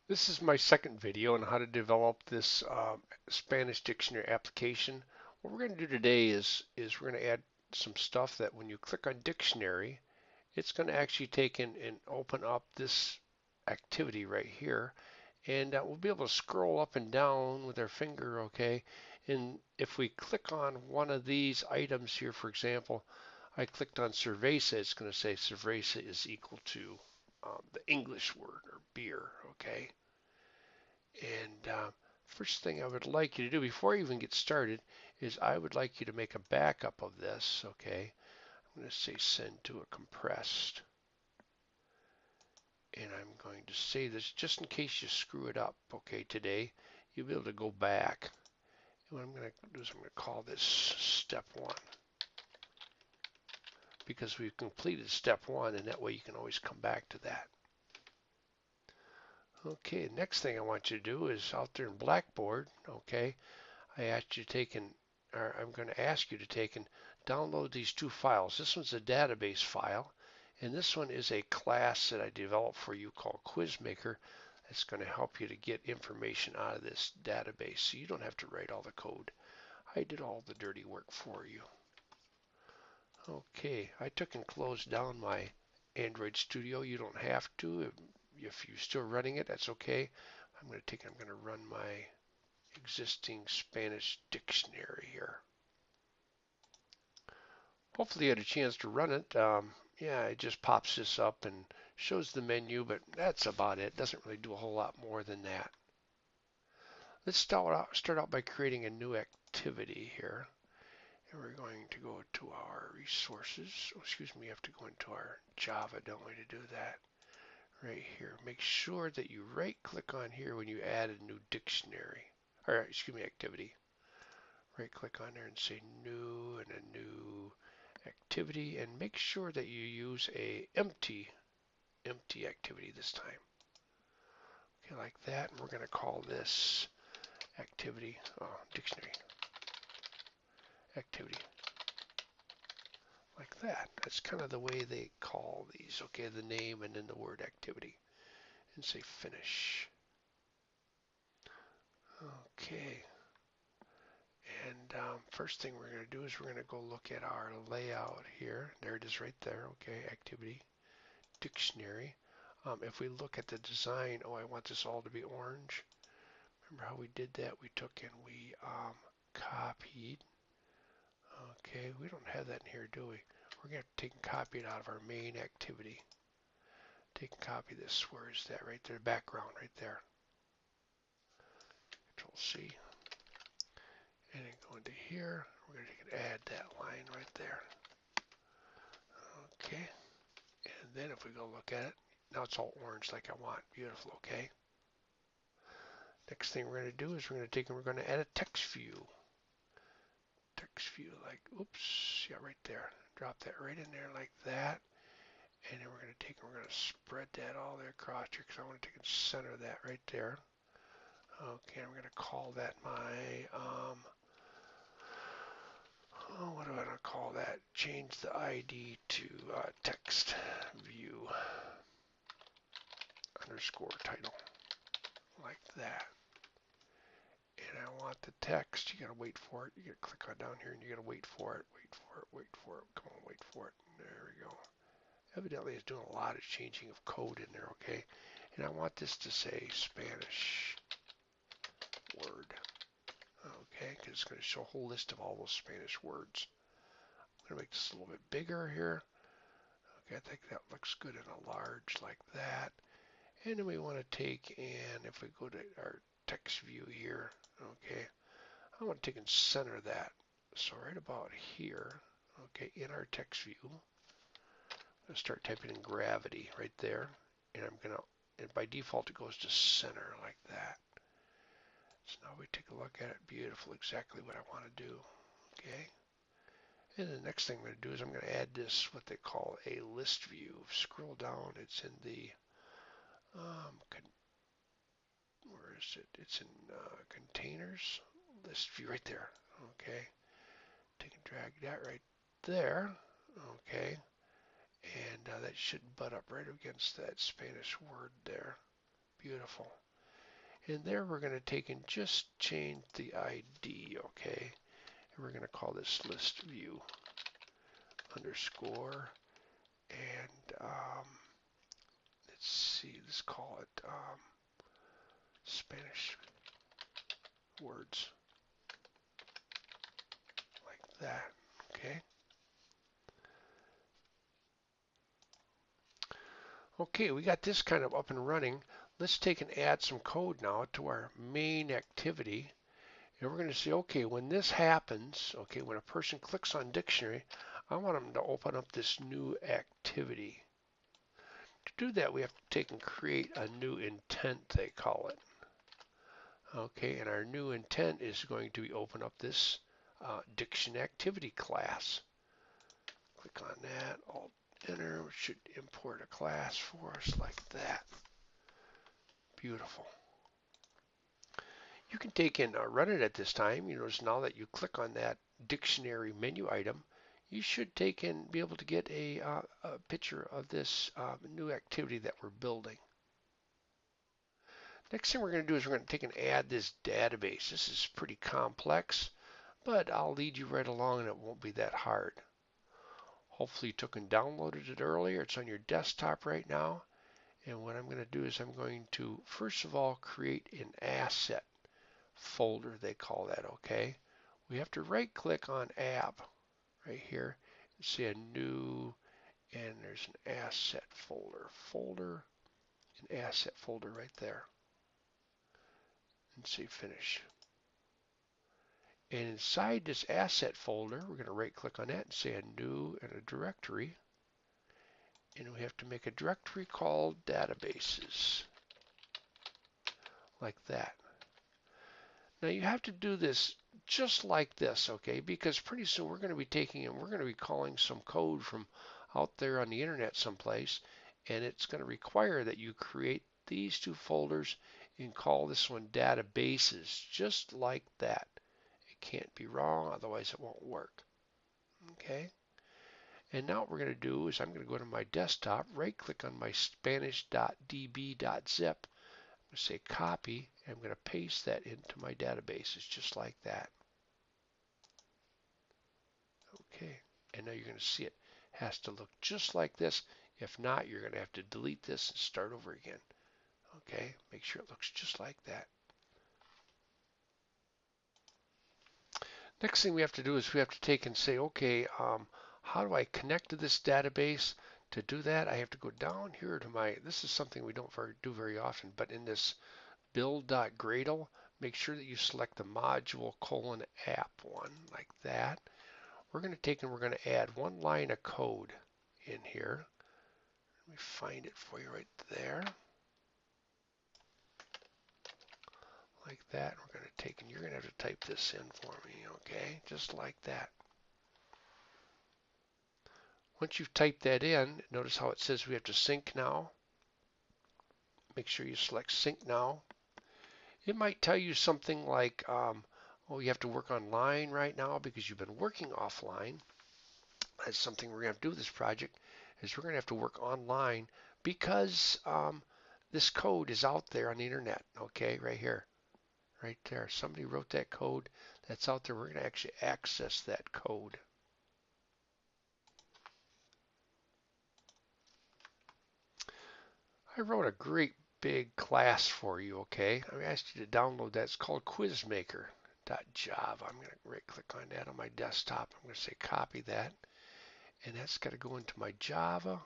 This is my second video on how to develop this Spanish dictionary application. What we're going to do today is we're going to add some stuff that when you click on dictionary, it's going to actually take in and open up this activity right here. And we'll be able to scroll up and down with our finger, okay? And if we click on one of these items here, for example, I clicked on cerveza, it's going to say cerveza is equal to the English word or beer, okay? And first thing I would like you to do before you even get started is I would like you to make a backup of this, okay? I'm going to say send to a compressed. And I'm going to say this just in case you screw it up, okay, today. You'll be able to go back. And what I'm going to do is I'm going to call this step one because we've completed step one, and that way you can always come back to that. Okay, next thing I want you to do is out there in Blackboard, okay, I asked you to take and or I'm going to ask you to take and download these two files. This one's a database file, and this one is a class that I developed for you called QuizMaker. That's going to help you to get information out of this database, so you don't have to write all the code. I did all the dirty work for you. Okay, I took and closed down my Android Studio. You don't have to. If you're still running it, that's okay. I'm going to run my existing Spanish dictionary here. Hopefully you had a chance to run it. Yeah, it just pops this up and shows the menu, but that's about it. Doesn't really do a whole lot more than that. Let's start out by creating a new activity here. And we're going to go to our resources. Oh, excuse me, we have to go into our Java, don't we, to do that? Right here. Make sure that you right click on here when you add a new dictionary, or excuse me, activity. Right click on there and say new and a new activity, and make sure that you use a empty activity this time. Okay, like that. And we're going to call this activity, dictionary activity, like that. That's kind of the way they call these. Okay, the name and then the word activity, and say finish. Okay. And first thing we're going to do is we're going to go look at our layout here. There it is right there. Okay, activity, dictionary. If we look at the design, oh, I want this all to be orange. Remember how we did that? We took and we copied. Okay, we don't have that in here, do we? We're going to have to take and copy it out of our main activity. Take and copy this. Where is that? Right there, background, right there. Control C. And then go into here. We're going to take and add that line right there. Okay. And then if we go look at it, now it's all orange like I want. Beautiful, okay? Next thing we're going to do is we're going to take and we're going to add a text view. Text view, like, oops, yeah, right there. Drop that right in there like that. And then we're going to take and we're going to spread that all the way across here because I want to take and center that right there. Okay, I'm going to call that my, what do I want to call that? Change the ID to text view underscore title, like that. And I want the text. You gotta wait for it. You gotta click on down here and you gotta wait for it, wait for it, wait for it. Come on, wait for it. There we go. Evidently it's doing a lot of changing of code in there, okay? And I want this to say Spanish word, okay? Because it's gonna show a whole list of all those Spanish words. I'm gonna make this a little bit bigger here. Okay, I think that looks good in a large like that. And then we want to take and if we go to our text view here, okay, I want to take and center that. So right about here, okay, in our text view, I'm going to start typing in gravity right there. And I'm going to, and by default it goes to center like that. So now we take a look at it. Beautiful, exactly what I want to do. Okay. And the next thing I'm going to do is I'm going to add this, what they call a list view. Scroll down, it's in the, where is it? It's in containers, list view right there. Okay. Take and drag that right there. Okay. And that should butt up right against that Spanish word there. Beautiful. And there we're going to take and just change the ID, okay? And we're going to call this list view underscore. And let's see, let's call it Spanish words like that, okay? Okay, we got this kind of up and running. Let's take and add some code now to our main activity. And we're going to say, okay, when this happens, okay, when a person clicks on dictionary, I want them to open up this new activity. To do that, we have to take and create a new intent, they call it. Okay, and our new intent is going to be open up this diction activity class. Click on that, Alt Enter, which should import a class for us like that. Beautiful. You can take and run it at this time. You notice now that you click on that dictionary menu item, you should take and be able to get a picture of this new activity that we're building. Next thing we're going to do is we're going to take and add this database. This is pretty complex, but I'll lead you right along and it won't be that hard. Hopefully you took and downloaded it earlier. It's on your desktop right now. And what I'm going to do is I'm going to, first of all, create an asset folder, they call that, okay? We have to right click on app right here and say a new, and there's an asset folder, an asset folder right there, and say finish. And inside this asset folder, we're going to right click on that and say a new and a directory. And we have to make a directory called databases, like that. Now you have to do this just like this, okay? Because pretty soon we're going to be taking and we're going to be calling some code from out there on the internet someplace, and it's going to require that you create these two folders and call this one databases, just like that. It can't be wrong, otherwise it won't work. Okay? And now what we're going to do is I'm going to go to my desktop, right click on my spanish.db.zip, say copy, and I'm going to paste that into my databases just like that. Okay, and now you're going to see it has to look just like this. If not, you're going to have to delete this and start over again. Okay, make sure it looks just like that. Next thing we have to do is we have to take and say, okay, how do I connect to this database? To do that, I have to go down here to my, this is something we don't do very often, but in this build.gradle, make sure that you select the module : app one, like that. We're going to take and we're going to add one line of code in here. Let me find it for you right there. Like that. We're going to take and you're going to have to type this in for me, okay? Just like that. Once you've typed that in, notice how it says we have to sync now. Make sure you select sync now. It might tell you something like, oh, you have to work online right now because you've been working offline. That's something we're going to have to do with this project, is we're going to have to work online because this code is out there on the internet, okay, right here, right there. Somebody wrote that code that's out there. We're going to actually access that code. I wrote a great big class for you, okay? I asked you to download that. It's called quizmaker.java. I'm going to right click on that on my desktop. I'm going to say copy that, and that's got to go into my Java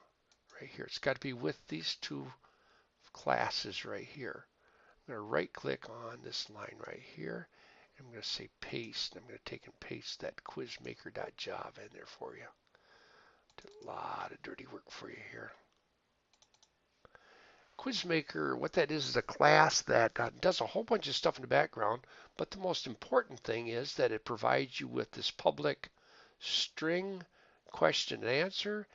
right here. It's got to be with these two classes right here. I'm going to right click on this line right here. I'm going to say paste. I'm going to take and paste that quizmaker.java in there for you. Did a lot of dirty work for you here. Quizmaker, what that is a class that does a whole bunch of stuff in the background, but the most important thing is that it provides you with this public string question and answer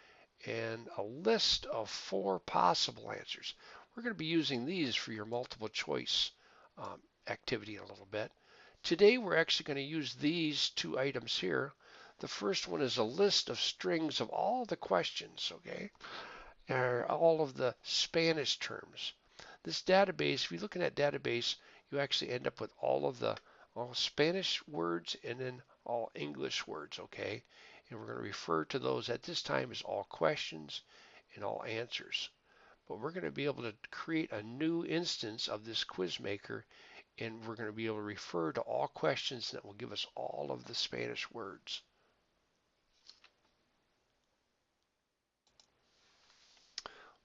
and a list of 4 possible answers. We're going to be using these for your multiple choice activity in a little bit. Today we're actually going to use these 2 items here. The first one is a list of strings of all the questions, okay? All of the Spanish terms. this database, if you look in that database, you actually end up with all Spanish words and then all English words, okay? And we're going to refer to those at this time as all questions and all answers. But we're going to be able to create a new instance of this quiz maker, and we're going to be able to refer to all questions that will give us all of the Spanish words.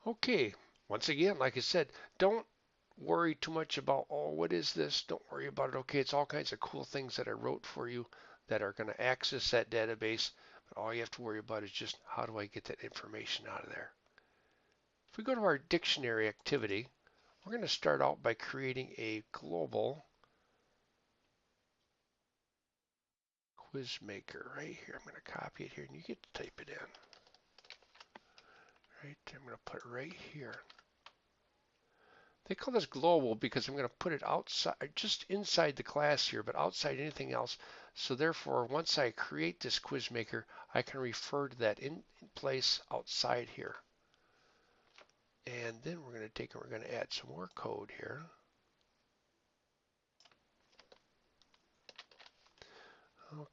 Okay, once again, like I said, don't worry too much about, oh, what is this? Don't worry about it. Okay, it's all kinds of cool things that I wrote for you that are going to access that database. But all you have to worry about is just how do I get that information out of there? If we go to our dictionary activity, we're going to start out by creating a global quiz maker right here. I'm going to copy it here and you get to type it in. Right, I'm going to put it right here. They call this global because I'm going to put it outside, just inside the class here, but outside anything else. So therefore, once I create this quiz maker, I can refer to that in place outside here. And then we're going to take and we're going to add some more code here.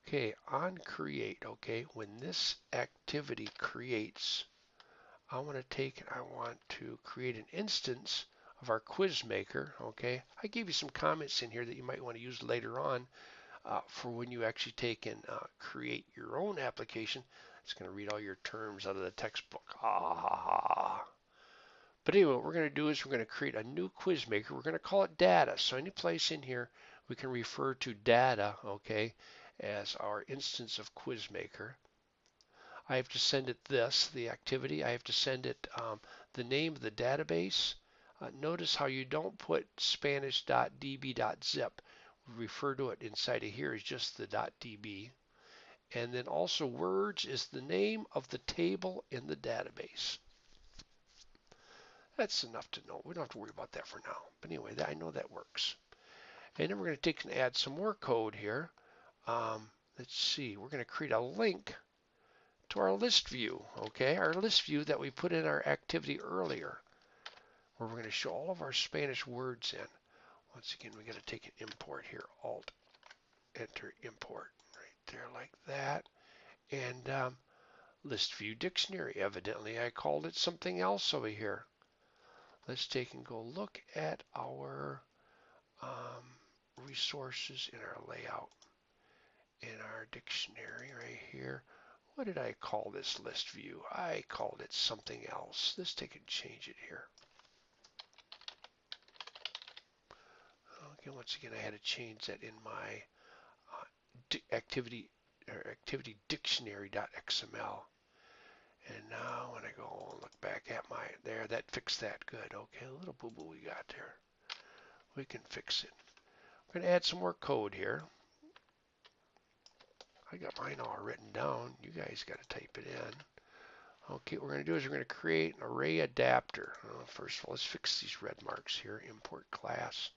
Okay, on create, okay, when this activity creates, I want to take and I want to create an instance of our quiz maker, okay? I gave you some comments in here that you might want to use later on for when you actually take and create your own application. It's going to read all your terms out of the textbook. Ah. But anyway, what we're going to do is we're going to create a new quiz maker. We're going to call it data. So any place in here we can refer to data, okay, as our instance of quiz maker. I have to send it this, the activity. I have to send it the name of the database. Notice how you don't put spanish.db.zip. We refer to it inside of here as just the .db. And then also words is the name of the table in the database. That's enough to know. We don't have to worry about that for now. But anyway, I know that works. And then we're going to take and add some more code here. Let's see. We're going to create a link to our list view, okay? Our list view that we put in our activity earlier, where we're going to show all of our Spanish words in. Once again, we got to take an import here. Alt, enter, import, right there like that. And list view dictionary. Evidently, I called it something else over here. Let's take and go look at our resources in our layout, in our dictionary right here. What did I call this list view? I called it something else. Let's take and change it here. Okay, once again, I had to change that in my activity dictionary.xml. And now when I go and look back at there, that fixed that good. Okay, a little boo-boo we got there. We can fix it. We're going to add some more code here. I got mine all written down. You guys got to type it in. Okay, what we're going to do is we're going to create an array adapter. First of all, let's fix these red marks here. Import class.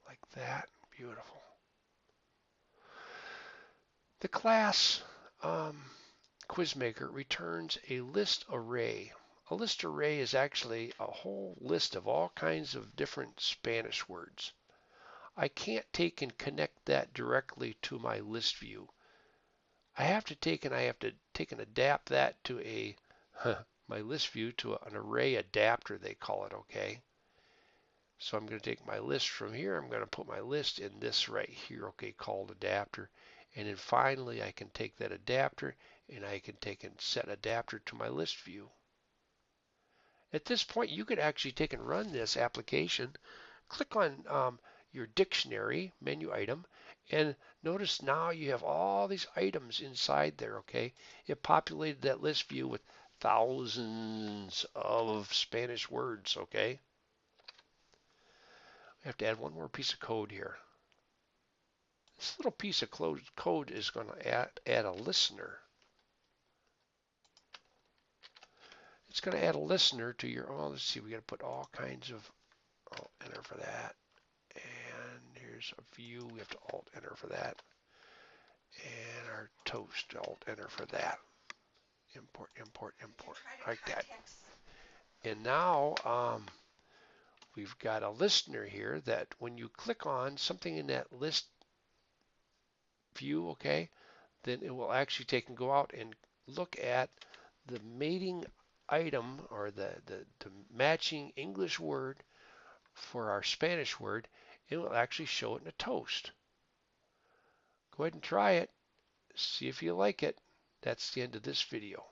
Like that. Beautiful. The class QuizMaker returns a list array. A list array is actually a whole list of all kinds of different Spanish words. I can't take and connect that directly to my list view. I have to take and adapt that to my list view to an array adapter, they call it, okay? So I'm going to take my list from here. I'm going to put my list in this right here, okay, called adapter. And then finally, I can take that adapter and I can take and set adapter to my list view. At this point, you could actually take and run this application. Click on your dictionary menu item, and notice now you have all these items inside there, okay? It populated that list view with thousands of Spanish words, okay? We have to add one more piece of code here. This little piece of code is going to add a listener. It's going to add a listener to your, oh, let's see, we got to put all kinds of, Alt enter for that. And here's a view, we have to Alt enter for that. And our toast, Alt enter for that. Import, import, import, like that. And now we've got a listener here that when you click on something in that list view, okay, then it will actually take and go out and look at the mating item or the matching English word for our Spanish word. It will actually show it in a toast. Go ahead and try it. See if you like it. That's the end of this video.